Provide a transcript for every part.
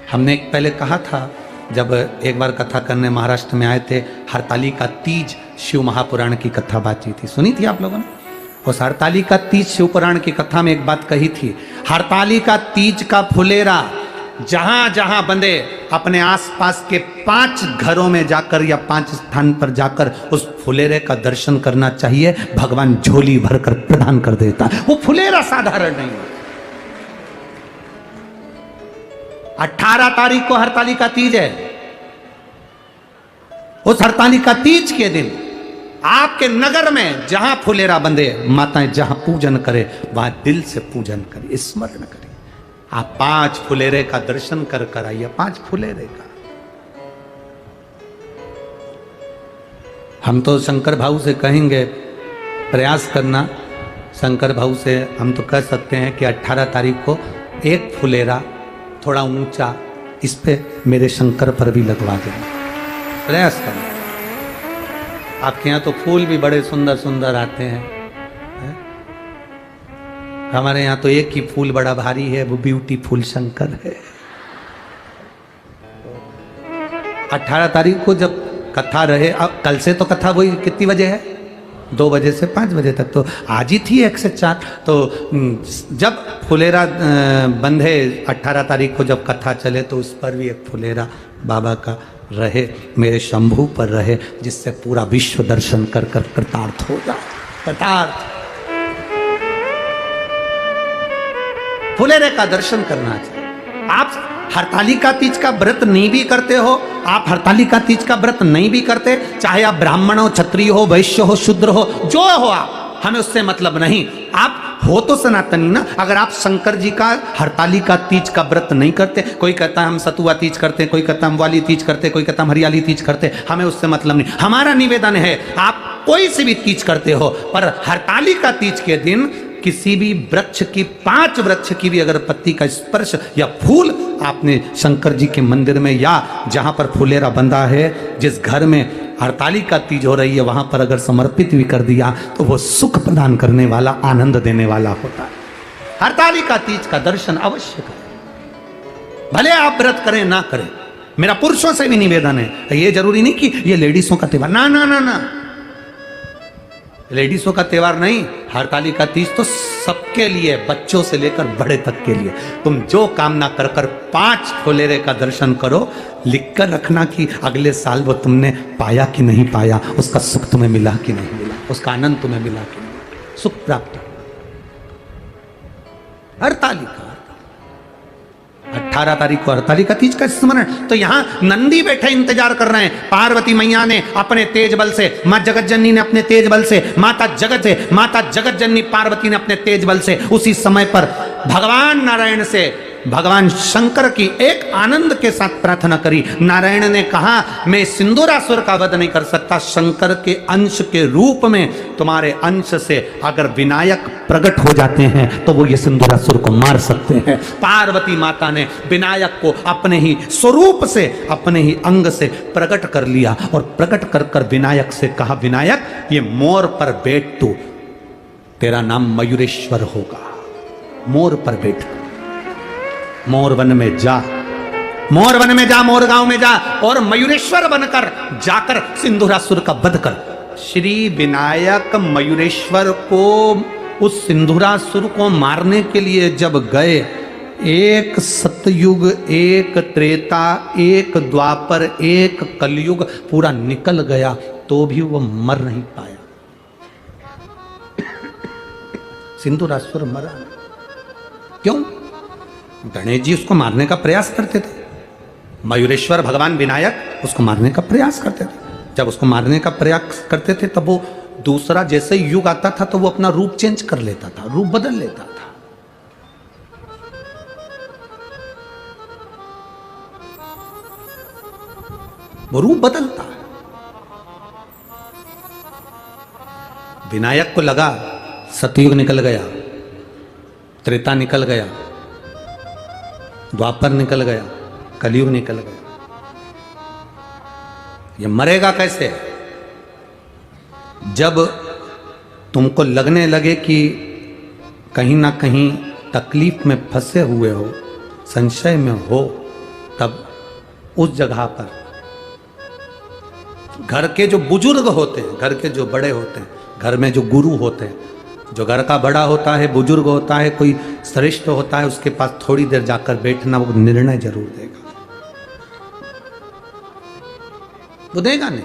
हमने पहले कहा था, जब एक बार कथा करने महाराष्ट्र में आए थे, हरताली का तीज शिव महापुराण की कथा बाची थी, सुनी थी आप लोगों ने? उस हरताली का तीज शिव पुराण की कथा में एक बात कही थी, हरताली का तीज का फुलेरा जहां जहां बंधे अपने आसपास के 5 घरों में जाकर या 5 स्थान पर जाकर उस फुलेरे का दर्शन करना चाहिए। भगवान झोली भरकर प्रदान कर देता है। वो फुलेरा साधारण नहीं है। 18 तारीख को हरताली का तीज है। उस हरताली का तीज के दिन आपके नगर में जहां फुलेरा बंधे, माताएं जहां पूजन करे, वहां दिल से पूजन करे, स्मरण करे। आप 5 फुलेरे का दर्शन कर कर आइए। 5 फुलेरे का। हम तो शंकर भाऊ से कहेंगे प्रयास करना। शंकर भाऊ से हम तो कह सकते हैं कि 18 तारीख को एक फुलेरा थोड़ा ऊंचा इस पे मेरे शंकर पर भी लगवा देना, प्रयास करना। आपके यहाँ तो फूल भी बड़े सुंदर सुंदर आते हैं। हमारे यहाँ तो एक ही फूल बड़ा भारी है, वो ब्यूटीफुल शंकर है। 18 तारीख को जब कथा रहे, अब कल से तो कथा वही कितनी बजे है, 2 बजे से 5 बजे तक, तो आज ही थी 1 से 4। तो जब फुलेरा बंधे 18 तारीख को जब कथा चले, तो उस पर भी एक फुलेरा बाबा का रहे, मेरे शंभू पर रहे, जिससे पूरा विश्व दर्शन कर कर कृतार्थ हो जाए। कृतार्थ फुलेरे का दर्शन करना चाहिए। आप हरताली का तीज का व्रत नहीं भी करते हो, आप हरताली का तीज का व्रत नहीं भी करते, चाहे आप ब्राह्मण हो, क्षत्रिय हो, वैश्य हो, शूद्र हो, जो हो आप, हमें उससे मतलब नहीं। आप हो तो सनातनी ना। अगर आप शंकर जी का हरताली का तीज का व्रत नहीं करते, कोई कहता है हम सतुआ तीज करते, कोई कहता है हम वाली तीज करते, कोई कहता है हम हरियाली तीज करते, हमें उससे मतलब नहीं। हमारा निवेदन है, आप कोई सी भी तीज करते हो, पर हरताली का तीज के दिन किसी भी वृक्ष की, 5 वृक्ष की भी अगर पत्ती का स्पर्श या फूल आपने शंकर जी के मंदिर में या जहां पर फुलेरा बंधा है, जिस घर में हरताली का तीज हो रही है, वहां पर अगर समर्पित भी कर दिया, तो वो सुख प्रदान करने वाला, आनंद देने वाला होता है। हरताली का तीज का दर्शन अवश्य करें, भले आप व्रत करें ना करें। मेरा पुरुषों से भी निवेदन है, ये जरूरी नहीं कि ये लेडीजों का त्योहार, ना ना ना ना, लेडीजों का त्योहार नहीं। हरताली का तीज तो सबके लिए, बच्चों से लेकर बड़े तक के लिए। तुम जो कामना कर कर 5 फुलेरे का दर्शन करो, लिख कर रखना कि अगले साल वो तुमने पाया कि नहीं पाया, उसका सुख तुम्हें मिला कि नहीं मिला, उसका आनंद तुम्हें मिला कि नहीं, सुख प्राप्त। हरताली का 18 तारीख को हरताली का तीज का स्मरण। तो यहां नंदी बैठे इंतजार कर रहे हैं। पार्वती मैया ने अपने तेज बल से, मां जगत जननी ने अपने तेज बल से, माता जगत जननी पार्वती ने अपने तेज बल से उसी समय पर भगवान नारायण से, भगवान शंकर की एक आनंद के साथ प्रार्थना करी। नारायण ने कहा, मैं सिंदूरासुर का वध नहीं कर सकता, शंकर के अंश के रूप में, तुम्हारे अंश से अगर विनायक प्रकट हो जाते हैं तो वो ये सिंदूरासुर को मार सकते हैं। पार्वती माता ने विनायक को अपने ही स्वरूप से, अपने ही अंग से प्रकट कर लिया और प्रकट कर कर विनायक से कहा, विनायक ये मोर पर बैठ, तू, तेरा नाम मयूरेश्वर होगा, मोर पर बैठ, मोर वन में जा, मोर वन में जा, मोर गांव में जा और मयूरेश्वर बनकर जाकर सिंदूरासुर का वध कर। श्री विनायक मयूरेश्वर को, उस सिंदूरासुर को मारने के लिए जब गए, एक सतयुग, एक त्रेता, एक द्वापर, एक कलयुग पूरा निकल गया, तो भी वो मर नहीं पाया। सिंदूरासुर मरा क्यों? गणेश जी उसको मारने का प्रयास करते थे, मयूरेश्वर भगवान विनायक उसको मारने का प्रयास करते थे। जब उसको मारने का प्रयास करते थे, तब वो दूसरा जैसे युग आता था तो वो अपना रूप चेंज कर लेता था, रूप बदल लेता था। वो रूप बदलता है। विनायक को लगा सतयुग निकल गया, त्रेता निकल गया, द्वापर निकल गया, कलयुग निकल गया, ये मरेगा कैसे? जब तुमको लगने लगे कि कहीं ना कहीं तकलीफ में फंसे हुए हो, संशय में हो, तब उस जगह पर घर के जो बुजुर्ग होते हैं, घर के जो बड़े होते हैं, घर में जो गुरु होते हैं, जो घर का बड़ा होता है, बुजुर्ग होता है, कोई श्रेष्ठ होता है, उसके पास थोड़ी देर जाकर बैठना, वो निर्णय जरूर देगा। वो देगा नहीं,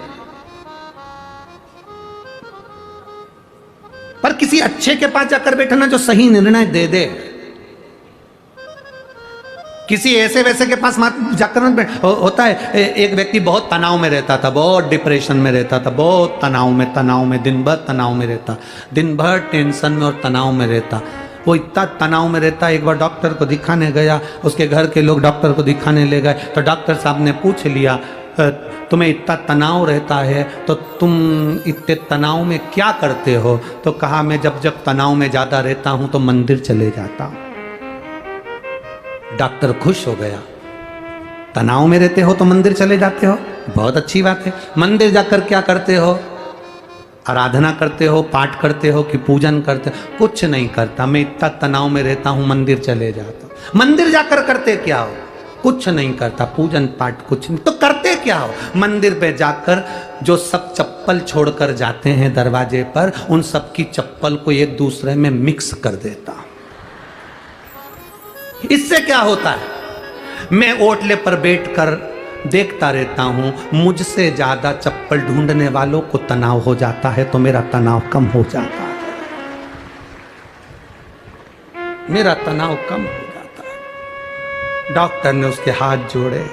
पर किसी अच्छे के पास जाकर बैठना जो सही निर्णय दे दे। किसी ऐसे वैसे के पास जाकर होता है। एक व्यक्ति बहुत तनाव में रहता था, बहुत डिप्रेशन में रहता था, बहुत तनाव में दिन भर तनाव में रहता, दिन भर टेंशन में और तनाव में रहता। वो इतना तनाव में रहता, एक बार डॉक्टर को दिखाने गया, उसके घर के लोग डॉक्टर को दिखाने ले गए, तो डॉक्टर साहब ने पूछ लिया, तुम्हें इतना तनाव रहता है तो तुम इतने तनाव में क्या करते हो? तो कहा, मैं जब तनाव में ज़्यादा रहता हूँ तो मंदिर चले जाता हूँ। डॉक्टर खुश हो गया, तनाव में रहते हो तो मंदिर चले जाते हो, बहुत अच्छी बात है। मंदिर जाकर क्या करते हो? आराधना करते हो, पाठ करते हो कि पूजन करते हो? कुछ नहीं करता, मैं इतना तनाव में रहता हूँ, मंदिर चले जाता हूँ। मंदिर जाकर करते क्या हो? कुछ नहीं करता, पूजन पाठ कुछ नहीं। तो करते क्या हो? मंदिर पे जाकर जो सब चप्पल छोड़कर जाते हैं दरवाजे पर, उन सब की चप्पल को एक दूसरे में मिक्स कर देता हूं। इससे क्या होता है? मैं ओटले पर बैठकर देखता रहता हूं, मुझसे ज्यादा चप्पल ढूंढने वालों को तनाव हो जाता है, तो मेरा तनाव कम हो जाता है, मेरा तनाव कम हो जाता है। डॉक्टर ने उसके हाथ जोड़े,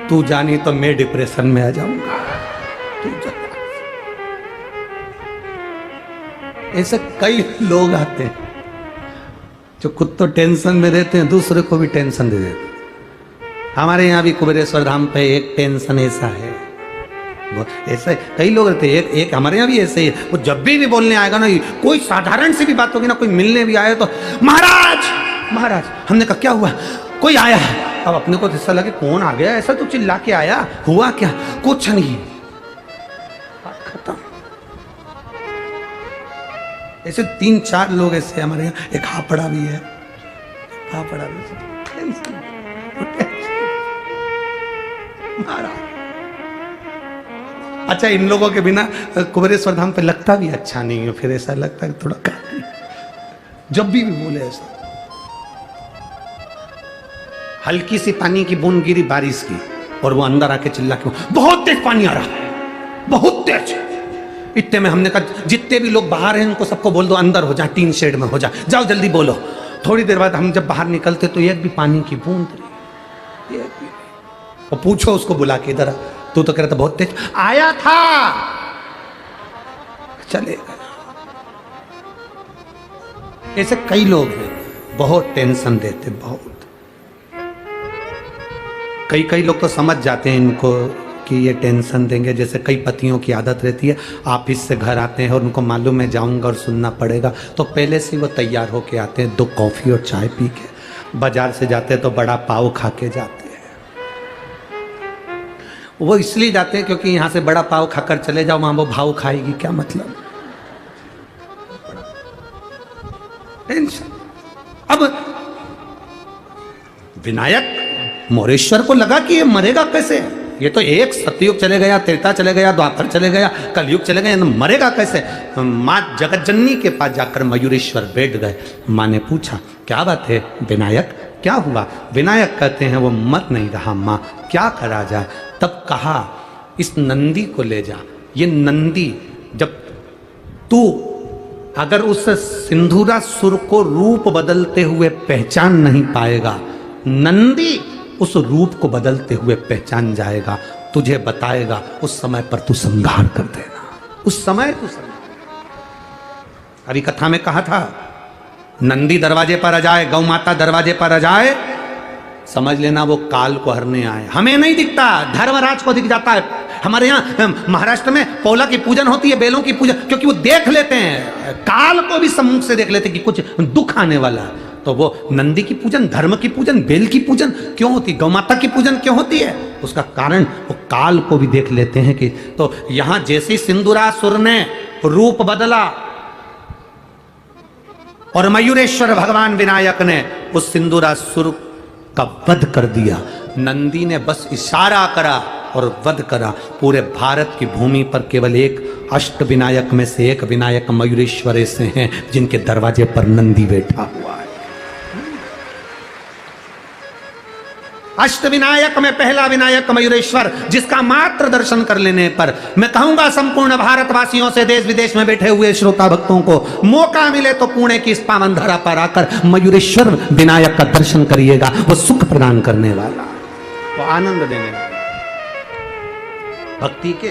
तू जानी तो मैं डिप्रेशन में आ जाऊंगा, तू जानी। ऐसे कई लोग आते हैं जो खुद तो टेंशन में रहते हैं, दूसरे को भी टेंशन दे देते हैं। हमारे यहाँ भी कुबेरेश्वर धाम पे एक टेंशन ऐसा है, वो ऐसे कई लोग रहते हैं। एक हमारे यहाँ भी ऐसे ही है, वो जब भी बोलने आएगा ना, कोई साधारण सी भी बात होगी ना, कोई मिलने भी आए तो महाराज महाराज। हमने कहा क्या हुआ? कोई आया। अब अपने को ऐसा लगे कौन आ गया ऐसा, तो चिल्ला के आया, हुआ क्या? कुछ नहीं, खत्म। ऐसे 3-4 लोग ऐसे हमारे यहाँ। एक हापड़ा भी है, हापड़ा भी महाराज। अच्छा, इन लोगों के बिना कुबेरेश्वर धाम पे लगता भी अच्छा नहीं है, फिर ऐसा लगता है थोड़ा जब भी बोले ऐसा। हल्की सी पानी की बूंद गिरी बारिश की, और वो अंदर आके चिल्ला के, बहुत तेज पानी आ रहा है, बहुत तेज। इतने में हमने कहा जितने भी लोग बाहर हैं उनको सबको बोल दो अंदर हो जाए, टीन शेड में हो जाए, जाओ जल्दी बोलो। थोड़ी देर बाद हम जब बाहर निकलते तो एक भी पानी की बूंद नहीं, एक भी। और पूछो उसको बुला के, इधर तू तो कह रहा था बहुत तेज आया था, चलेगा। ऐसे कई लोग हैं बहुत टेंशन देते, बहुत। कई लोग तो समझ जाते हैं इनको कि ये टेंशन देंगे। जैसे कई पतियों की आदत रहती है, ऑफिस से घर आते हैं और उनको मालूम है जाऊंगा और सुनना पड़ेगा, तो पहले से वो तैयार होके आते हैं, 2 कॉफ़ी और चाय पी के। बाजार से जाते हैं तो बड़ा पाव खा के जाते हैं। वो इसलिए जाते हैं क्योंकि यहाँ से बड़ा पाव खाकर चले जाओ, वहाँ वो भाव खाएगी, क्या मतलब? टेंशन। अब विनायक मोरेश्वर को लगा कि ये मरेगा कैसे? ये तो एक सतयुग चले गया, त्रेता चले गया, द्वापर चले गया, कलयुग चले गया, मरेगा कैसे? माँ जगतजननी के पास जाकर मयूरेश्वर बैठ गए। माँ ने पूछा क्या बात है विनायक, क्या हुआ? विनायक कहते हैं वो मर नहीं रहा माँ, क्या करा जाए? तब कहा इस नंदी को ले जा। ये नंदी, जब तू अगर उस सिंधुरासुर को रूप बदलते हुए पहचान नहीं पाएगा, नंदी उस रूप को बदलते हुए पहचान जाएगा, तुझे बताएगा, उस समय पर तू संहार कर देना, उस समय तू संहार। अभी कथा में कहा था नंदी दरवाजे पर आ जाए, गौ माता दरवाजे पर आ जाए, समझ लेना वो काल को हरने आए। हमें नहीं दिखता, धर्मराज को दिख जाता है। हमारे यहाँ महाराष्ट्र में पौला की पूजन होती है, बेलों की पूजन, क्योंकि वो देख लेते हैं, काल को भी सम्मुख से देख लेते हैं कि कुछ दुख आने वाला है। तो वो नंदी की पूजन, धर्म की पूजन, बेल की पूजन क्यों होती है, गौ माता की पूजन क्यों होती है? उसका कारण वो काल को भी देख लेते हैं कि। तो यहां जैसे सिंदूरासुर ने रूप बदला, और मयूरेश्वर भगवान विनायक ने उस सिंदूरासुर का वध कर दिया। नंदी ने बस इशारा करा और वध करा। पूरे भारत की भूमि पर केवल एक अष्ट विनायक में से एक विनायक मयूरेश्वर ऐसे हैं जिनके दरवाजे पर नंदी बैठा हुआ है। अष्ट विनायक में पहला विनायक मयूरेश्वर, जिसका मात्र दर्शन कर लेने पर मैं कहूंगा संपूर्ण भारतवासियों से, देश विदेश में बैठे हुए श्रोता भक्तों को मौका मिले तो पुणे की इस पावन धरा पर आकर मयूरेश्वर विनायक का दर्शन करिएगा। वो सुख प्रदान करने वाला, वो आनंद देने वाला, भक्ति के